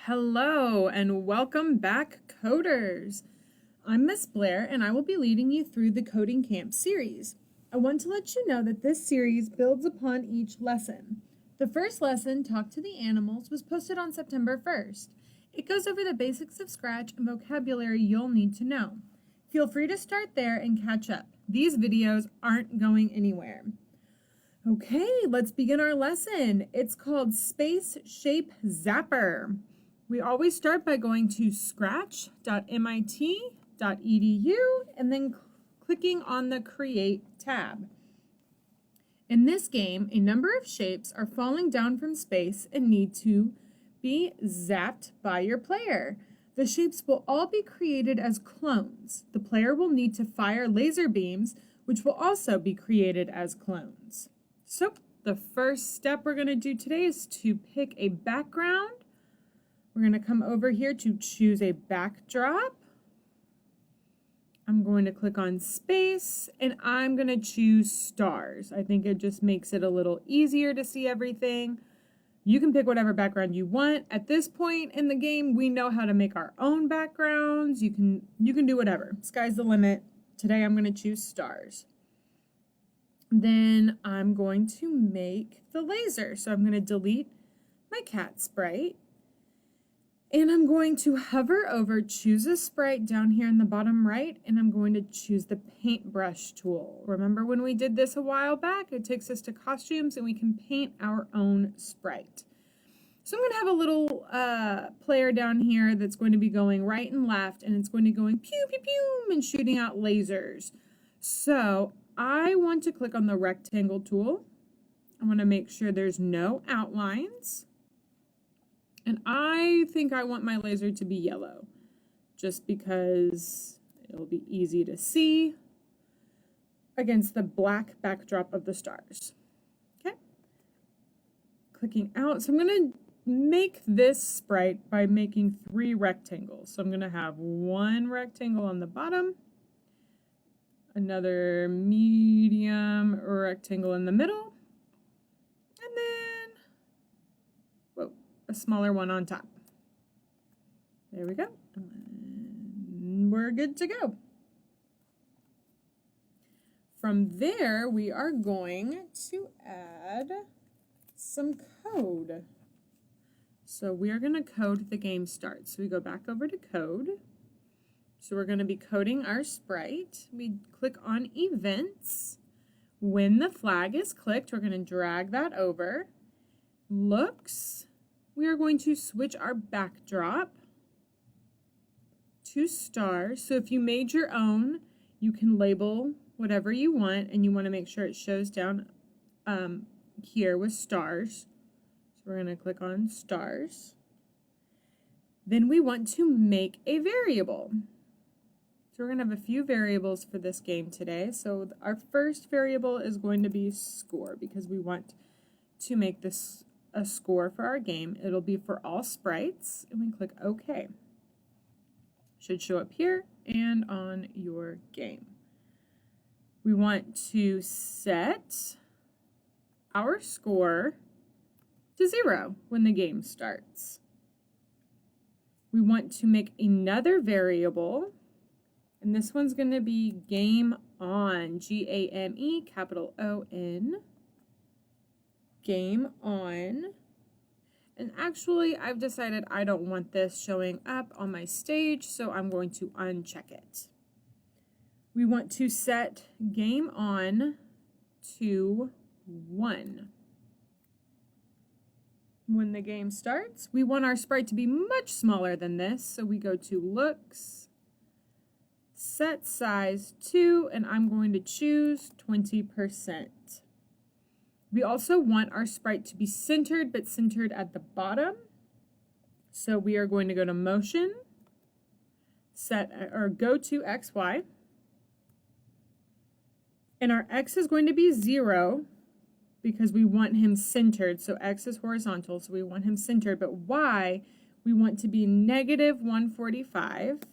Hello and welcome back, coders. I'm Miss Blair and I will be leading you through the Coding Camp series. I want to let you know that this series builds upon each lesson. The first lesson, Talk to the Animals, was posted on September 1st. It goes over the basics of Scratch and vocabulary you'll need to know. Feel free to start there and catch up. These videos aren't going anywhere. Okay, let's begin our lesson. It's called Space Shape Zapper. We always start by going to scratch.mit.edu and then clicking on the Create tab. In this game, a number of shapes are falling down from space and need to be zapped by your player. The shapes will all be created as clones. The player will need to fire laser beams, which will also be created as clones. So, the first step we're going to do today is to pick a background. We're going to come over here to choose a backdrop. I'm going to click on space and I'm going to choose stars. I think it just makes it a little easier to see everything. You can pick whatever background you want. At this point in the game, we know how to make our own backgrounds. You can do whatever. Sky's the limit. Today I'm going to choose stars. Then I'm going to make the laser. So I'm going to delete my cat sprite. And I'm going to hover over, choose a sprite down here in the bottom right, and I'm going to choose the paintbrush tool. Remember when we did this a while back? It takes us to costumes and we can paint our own sprite. So I'm going to have a little player down here that's going to be going right and left, and it's going to be going pew, pew, pew, and shooting out lasers. So I want to click on the rectangle tool. I want to make sure there's no outlines. And I think I want my laser to be yellow, just because it'll be easy to see against the black backdrop of the stars. Okay. Clicking out. So I'm going to make this sprite by making 3 rectangles. So I'm going to have one rectangle on the bottom, another medium rectangle in the middle, and then a smaller one on top. There we go. And we're good to go. From there, we are going to add some code. So we are going to code the game start. So we go back over to code. So we're going to be coding our sprite. We click on events. When the flag is clicked, we're going to drag that over. Looks. We are going to switch our backdrop to stars. So if you made your own, you can label whatever you want, and you want to make sure it shows down here with stars. So we're going to click on stars. Then we want to make a variable. So we're going to have a few variables for this game today. So our first variable is going to be score, because we want to make this a score for our game. It'll be for all sprites, and we click OK. Should show up here and on your game. We want to set our score to 0 when the game starts. We want to make another variable, and this one's going to be game on, G-A-M-E, capital O-N. Game on. And actually, I've decided I don't want this showing up on my stage, so I'm going to uncheck it. We want to set game on to 1. When the game starts, we want our sprite to be much smaller than this, so we go to looks, set size 2, and I'm going to choose 20%. We also want our sprite to be centered, but centered at the bottom. So we are going to go to motion, go to XY. And our X is going to be 0 because we want him centered. So X is horizontal, so we want him centered. But Y, we want to be -145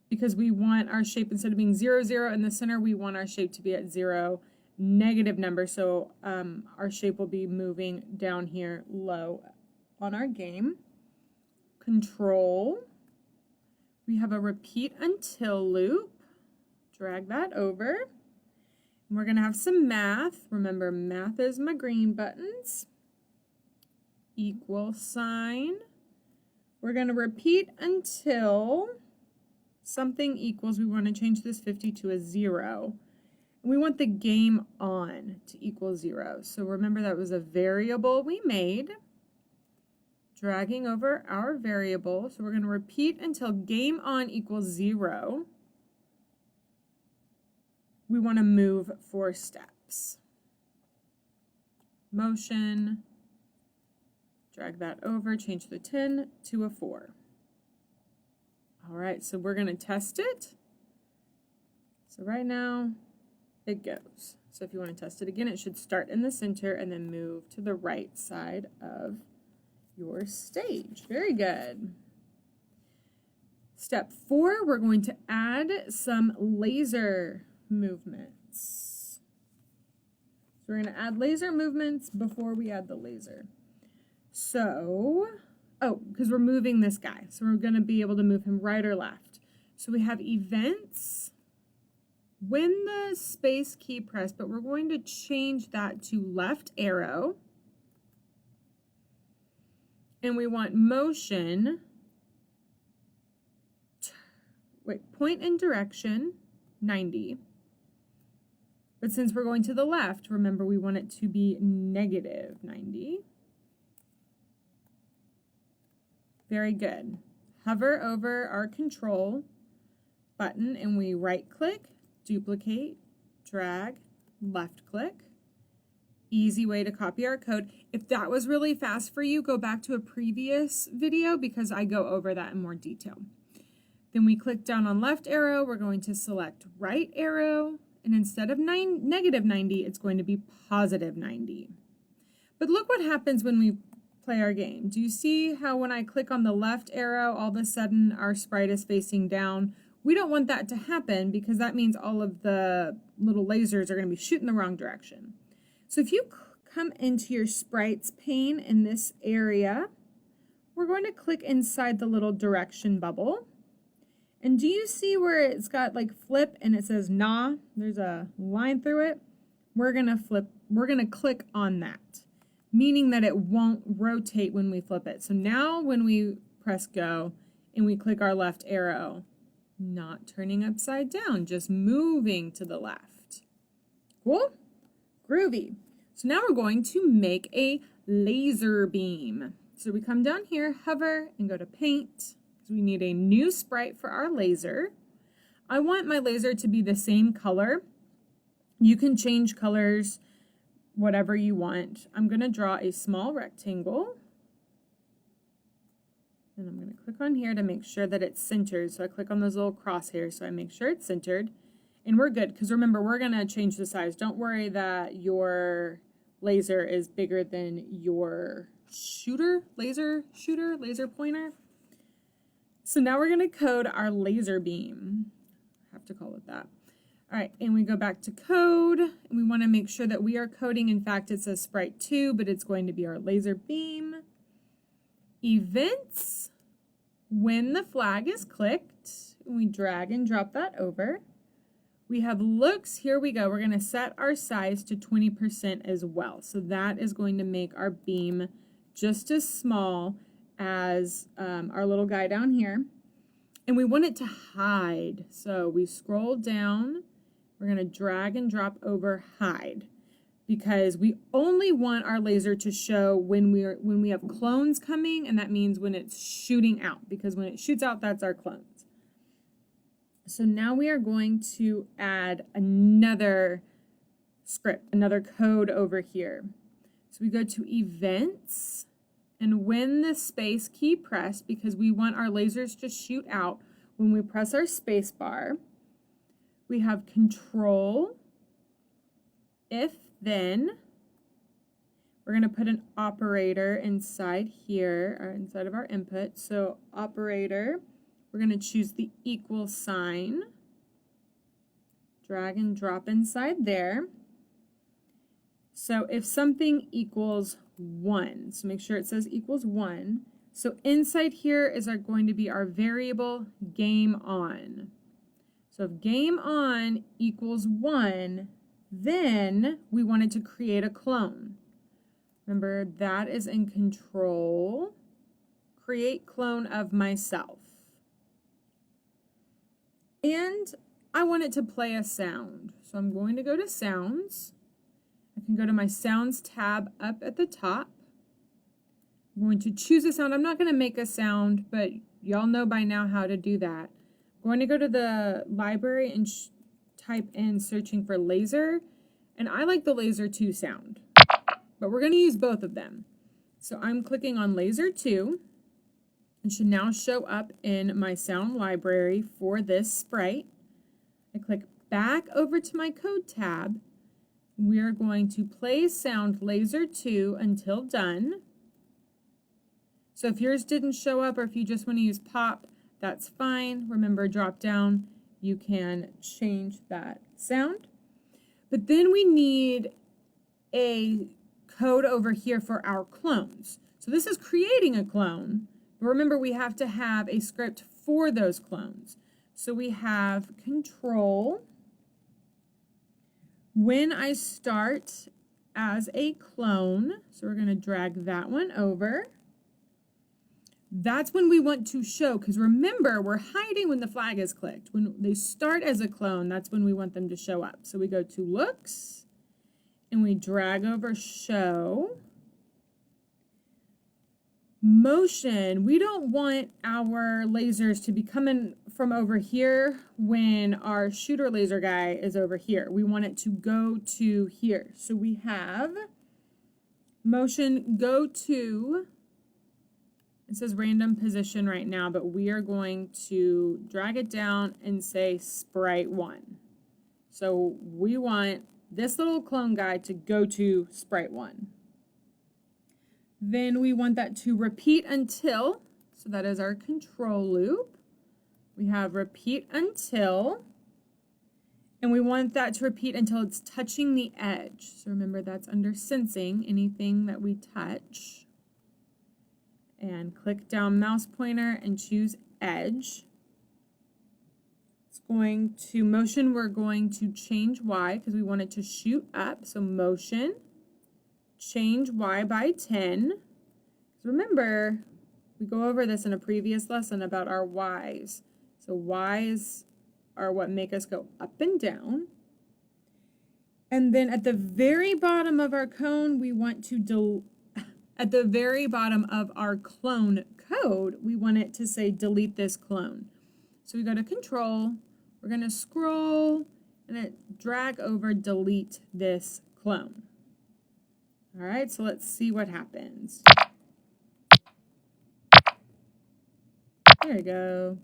because we want our shape, instead of being 0, 0 in the center, we want our shape to be at 0, negative number, so our shape will be moving down here low on our game. Control. We have a repeat until loop. Drag that over. And we're going to have some math. Remember, math is my green buttons. Equal sign. We're going to repeat until something equals. We want to change this 50 to a 0. And we want the game on to equal 0. So remember that was a variable we made. Dragging over our variable. So we're going to repeat until game on equals 0. We want to move 4 steps. Motion. Drag that over, change the 10 to a 4. All right, so we're going to test it. So right now, it goes. So if you want to test it again, it should start in the center and then move to the right side of your stage. Very good. Step 4, we're going to add some laser movements. So we're going to add laser movements before we add the laser. So, because we're moving this guy. So we're going to be able to move him right or left. So we have events when the space key press, but we're going to change that to left arrow. And we want motion, point in direction, 90. But since we're going to the left, remember we want it to be negative 90. Very good. Hover over our control button and we right click, duplicate, drag, left click. Easy way to copy our code. If that was really fast for you, go back to a previous video because I go over that in more detail. Then we click down on left arrow, we're going to select right arrow, and instead of negative 90, it's going to be positive 90. But look what happens when we play our game. Do you see how when I click on the left arrow, all of a sudden our sprite is facing down? We don't want that to happen because that means all of the little lasers are going to be shooting the wrong direction. So if you come into your sprites pane in this area, we're going to click inside the little direction bubble. And do you see where it's got like flip and it says nah? There's a line through it. We're going to click on that, meaning that it won't rotate when we flip it. So now when we press go and we click our left arrow, not turning upside down, just moving to the left. Cool? Groovy. So now we're going to make a laser beam. So we come down here, hover, and go to paint. So we need a new sprite for our laser. I want my laser to be the same color. You can change colors whatever you want. I'm going to draw a small rectangle. And I'm going to click on here to make sure that it's centered. So I click on those little crosshairs so I make sure it's centered. And we're good, because remember, we're going to change the size. Don't worry that your laser is bigger than your laser pointer. So now we're going to code our laser beam. I have to call it that. All right, and we go back to code, and we want to make sure that we are coding. In fact, it says sprite 2, but it's going to be our laser beam. Events, when the flag is clicked, we drag and drop that over. We have looks, here we go. We're going to set our size to 20% as well. So that is going to make our beam just as small as our little guy down here. And we want it to hide. So we scroll down. We're going to drag and drop over hide because we only want our laser to show when we have clones coming, and that means when it's shooting out, because when it shoots out, that's our clones. So now we are going to add another script, another code over here. So we go to events, and when the space key pressed, because we want our lasers to shoot out, when we press our space bar, we have control, if then, we're going to put an operator inside here, or inside of our input. So operator, we're going to choose the equal sign, drag and drop inside there. So if something equals 1, so make sure it says equals 1, So inside here is going to be our variable game on. So if game on equals 1, then we wanted to create a clone. Remember, that is in control. Create clone of myself. And I want it to play a sound. So I'm going to go to sounds. I can go to my sounds tab up at the top. I'm going to choose a sound. I'm not going to make a sound, but y'all know by now how to do that. I'm going to go to the library and type in searching for laser. And I like the laser 2 sound, but we're going to use both of them. So I'm clicking on laser 2. It should now show up in my sound library for this sprite. I click back over to my code tab. We are going to play sound laser 2 until done. So if yours didn't show up or if you just want to use pop, that's fine. Remember, drop down, you can change that sound. But then we need a code over here for our clones. So this is creating a clone, but remember we have to have a script for those clones. So we have control. When I start as a clone, so we're going to drag that one over. That's when we want to show, because remember, we're hiding when the flag is clicked. When they start as a clone, that's when we want them to show up. So we go to looks, and we drag over show. Motion, we don't want our lasers to be coming from over here when our shooter laser guy is over here. We want it to go to here. So we have motion go to. It says random position right now, but we are going to drag it down and say sprite 1. So we want this little clone guy to go to sprite 1. Then we want that to repeat until, so that is our control loop. We have repeat until, and we want that to repeat until it's touching the edge. So remember, that's under sensing, anything that we touch. And click down mouse pointer and choose edge. It's going to motion, we're going to change Y because we want it to shoot up. So motion, change Y by 10. Remember, we go over this in a previous lesson about our Ys. So Ys are what make us go up and down. And then at the very bottom of our cone, we want to at the very bottom of our clone code, we want it to say delete this clone. So we go to control, we're going to scroll and drag over delete this clone. All right, so let's see what happens. There you go.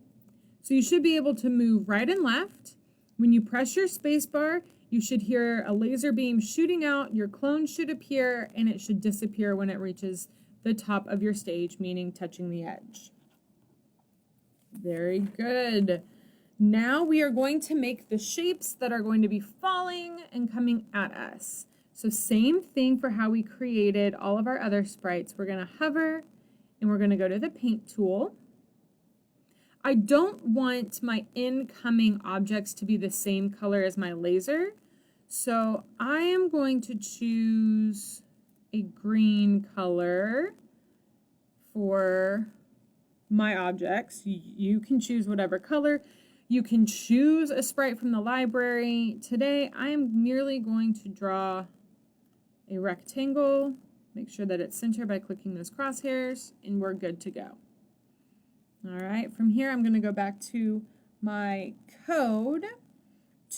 So you should be able to move right and left. When you press your space bar, you should hear a laser beam shooting out, your clone should appear, and it should disappear when it reaches the top of your stage, meaning touching the edge. Very good. Now we are going to make the shapes that are going to be falling and coming at us. So same thing for how we created all of our other sprites. We're going to hover, and we're going to go to the paint tool. I don't want my incoming objects to be the same color as my laser, so I am going to choose a green color for my objects. You can choose whatever color. You can choose a sprite from the library. Today, I am merely going to draw a rectangle, make sure that it's centered by clicking those crosshairs, and we're good to go. All right, from here I'm going to go back to my code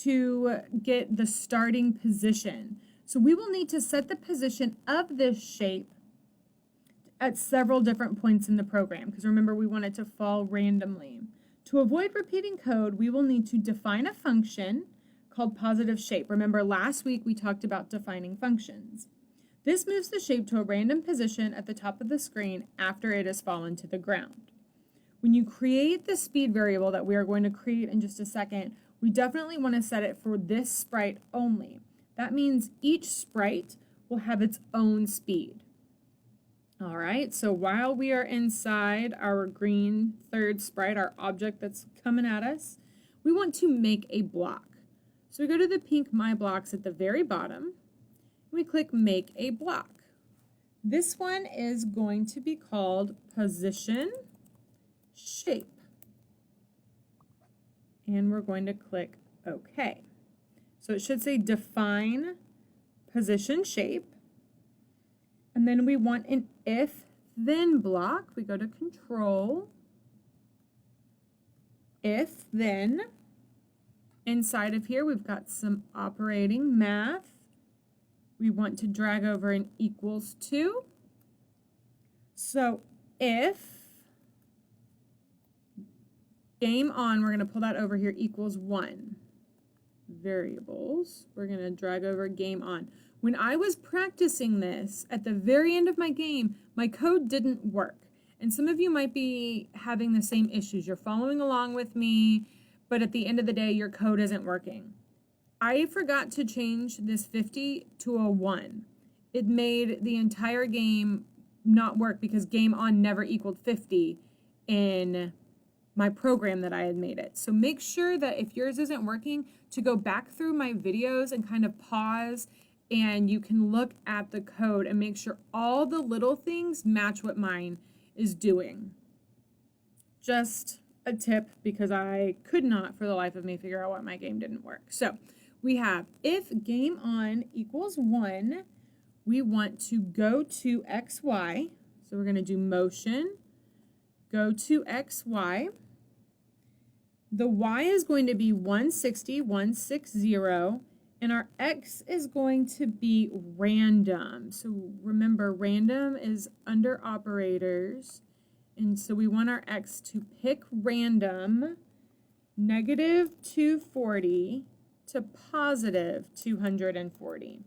to get the starting position. So we will need to set the position of this shape at several different points in the program, because remember we want it to fall randomly. To avoid repeating code, we will need to define a function called positive shape. Remember last week we talked about defining functions. This moves the shape to a random position at the top of the screen after it has fallen to the ground. When you create the speed variable that we are going to create in just a second, we definitely want to set it for this sprite only. That means each sprite will have its own speed. All right, so while we are inside our green third sprite, our object that's coming at us, we want to make a block. So we go to the pink My Blocks at the very bottom. We click Make a Block. This one is going to be called Position Shape. And we're going to click OK. So it should say Define Position Shape. And then we want an if-then block. We go to Control, if-then. Inside of here, we've got some operating math. We want to drag over an equals to. So if game on, we're going to pull that over here, equals 1. Variables, we're going to drag over game on. When I was practicing this, at the very end of my game, my code didn't work. And some of you might be having the same issues. You're following along with me, but at the end of the day, your code isn't working. I forgot to change this 50 to a 1. It made the entire game not work because game on never equaled 50 in my program that I had made it. So make sure that if yours isn't working, to go back through my videos and kind of pause, and you can look at the code and make sure all the little things match what mine is doing. Just a tip, because I could not for the life of me figure out why my game didn't work. So we have if game on equals 1, we want to go to XY. So we're going to do motion, go to XY. The Y is going to be 160, 160, and our X is going to be random. So remember, random is under operators. And so we want our X to pick random, negative 240 to positive 240.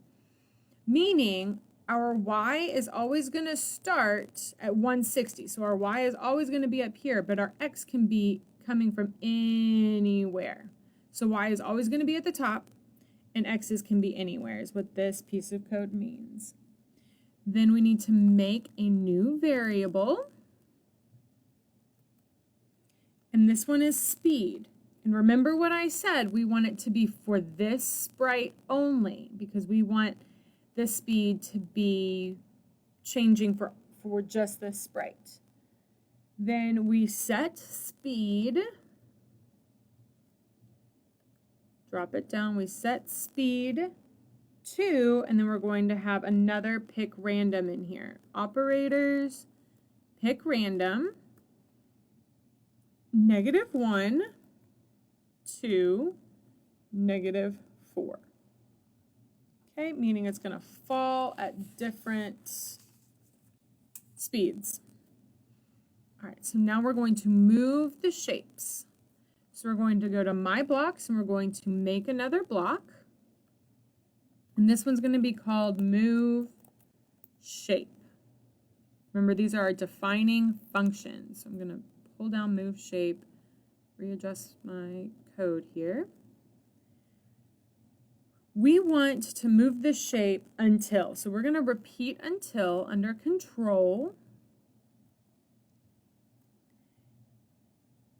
Meaning our Y is always going to start at 160. So our Y is always going to be up here, but our X can be coming from anywhere. So Y is always going to be at the top, and X's can be anywhere, is what this piece of code means. Then we need to make a new variable. And this one is speed. And remember what I said, we want it to be for this sprite only, because we want the speed to be changing for just this sprite. Then we set speed. Drop it down, we set speed to, and then we're going to have another pick random in here. Operators, pick random, -1 to -4. Okay, meaning it's going to fall at different speeds. All right, so now we're going to move the shapes. So we're going to go to My Blocks, and we're going to make another block. And this one's going to be called Move Shape. Remember, these are our defining functions. So I'm going to pull down Move Shape, readjust my code here. We want to move the shape until. So we're going to repeat until under Control.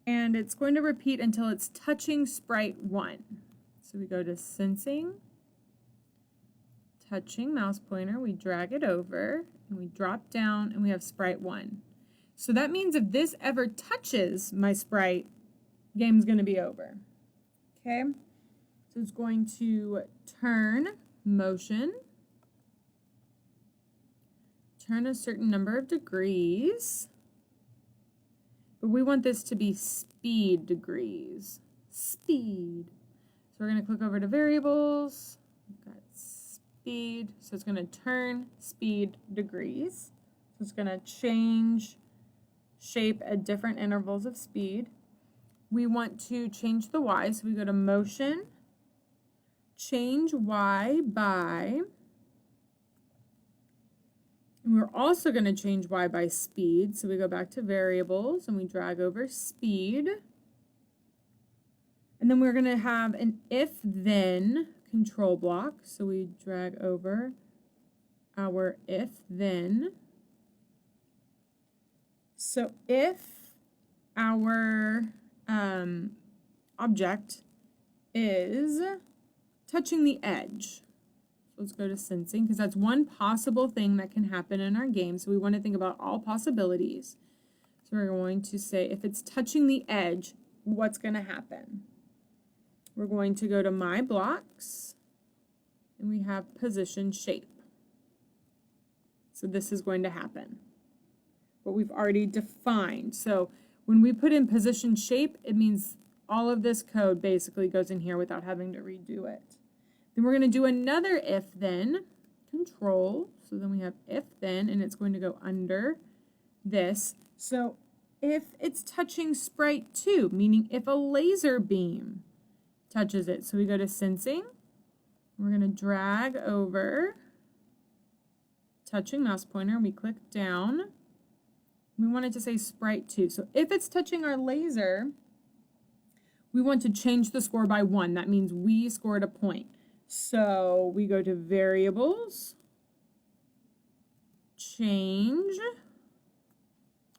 And it's going to repeat until it's touching sprite 1. So we go to Sensing, Touching Mouse Pointer, we drag it over, and we drop down, and we have sprite 1. So that means if this ever touches my sprite, game's going to be over. Okay? So it's going to turn motion, turn a certain number of degrees. But we want this to be speed degrees. Speed. So we're going to click over to variables. We've got speed. So it's going to turn speed degrees. So it's going to change shape at different intervals of speed. We want to change the Y. So we go to motion, change Y by. And we're also going to change Y by speed. So we go back to variables and we drag over speed. And then we're going to have an if-then control block. So we drag over our if-then. So if our object is touching the edge, so let's go to sensing, because that's one possible thing that can happen in our game. So we want to think about all possibilities. So we're going to say if it's touching the edge, what's going to happen? We're going to go to My Blocks, and we have Position Shape. So this is going to happen, what we've already defined. So when we put in Position Shape, it means all of this code basically goes in here without having to redo it. Then we're going to do another if then, control. So then we have if then, and it's going to go under this. So if it's touching sprite 2, meaning if a laser beam touches it. So we go to sensing. We're going to drag over, touching mouse pointer, and we click down. We want it to say sprite 2. So if it's touching our laser, we want to change the score by 1. That means we scored a point. So we go to variables, change,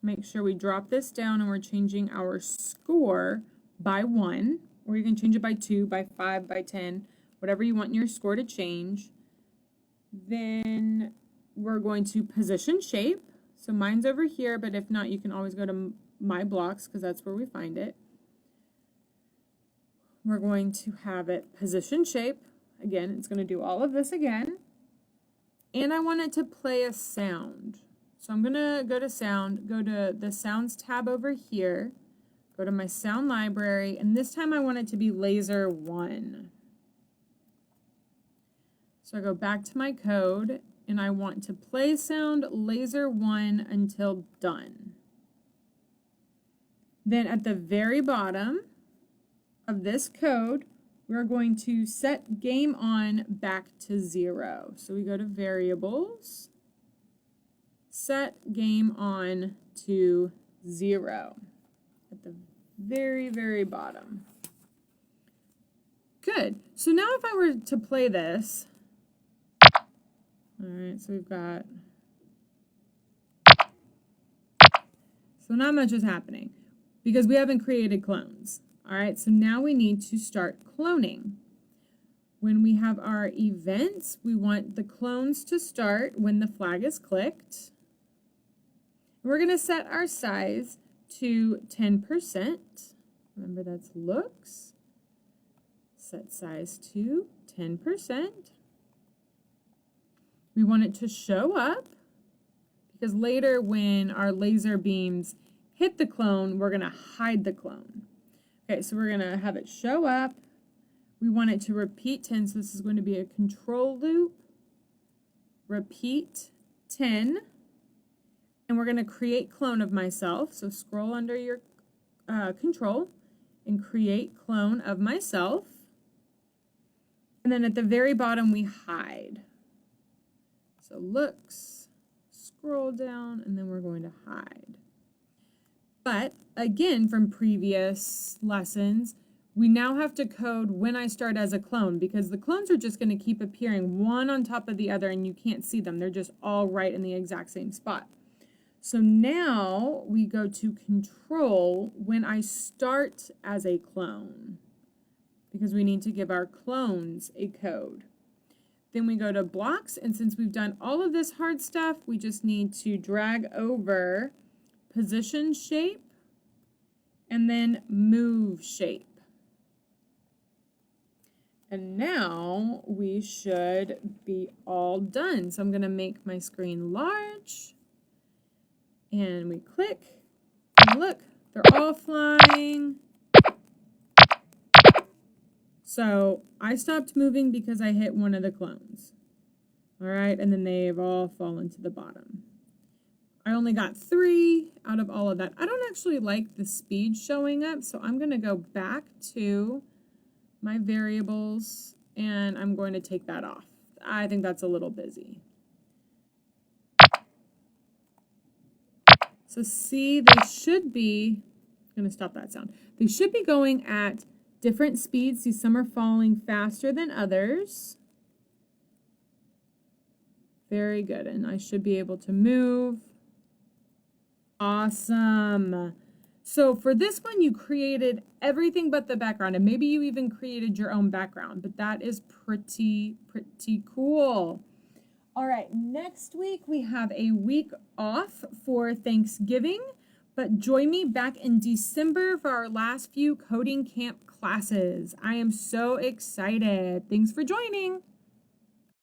make sure we drop this down and we're changing our score by 1, or you can change it by 2, by 5, by 10, whatever you want your score to change. Then we're going to position shape. So mine's over here, but if not, you can always go to My Blocks because that's where we find it. We're going to have it position shape. Again, it's going to do all of this again. And I want it to play a sound. So I'm going to go to sound, go to the sounds tab over here, go to my sound library, and this time I want it to be laser 1. So I go back to my code, and I want to play sound laser 1 until done. Then at the very bottom of this code, we're going to set game on back to 0. So we go to variables, set game on to 0 at the very, very bottom. Good. So now if I were to play this, all right, so we've got, so not much is happening because we haven't created clones. All right, so now we need to start cloning. When we have our events, we want the clones to start when the flag is clicked. We're going to set our size to 10%. Remember, that's looks. Set size to 10%. We want it to show up because later when our laser beams hit the clone, we're going to hide the clone. Okay, so we're going to have it show up. We want it to repeat 10, so this is going to be a control loop. Repeat 10. And we're going to create clone of myself. So scroll under your control and create clone of myself. And then at the very bottom, we hide. So looks, scroll down, and then we're going to hide. But again, from previous lessons, we now have to code when I start as a clone because the clones are just going to keep appearing one on top of the other and you can't see them. They're just all right in the exact same spot. So now we go to control when I start as a clone because we need to give our clones a code. Then we go to blocks, and since we've done all of this hard stuff, we just need to drag over position shape and then move shape. And now we should be all done. So I'm going to make my screen large. And we click. And look, they're all flying. So I stopped moving because I hit one of the clones. All right, and then they've all fallen to the bottom. I only got 3 out of all of that. I don't actually like the speed showing up, so I'm going to go back to my variables, and I'm going to take that off. I think that's a little busy. So see, they should be, I'm going to stop that sound. They should be going at different speeds. See, some are falling faster than others. Very good, and I should be able to move. Awesome. So for this one, you created everything but the background, and maybe you even created your own background, but that is pretty cool. All right, next week we have a week off for Thanksgiving, but join me back in December for our last few coding camp classes. I am so excited. Thanks for joining.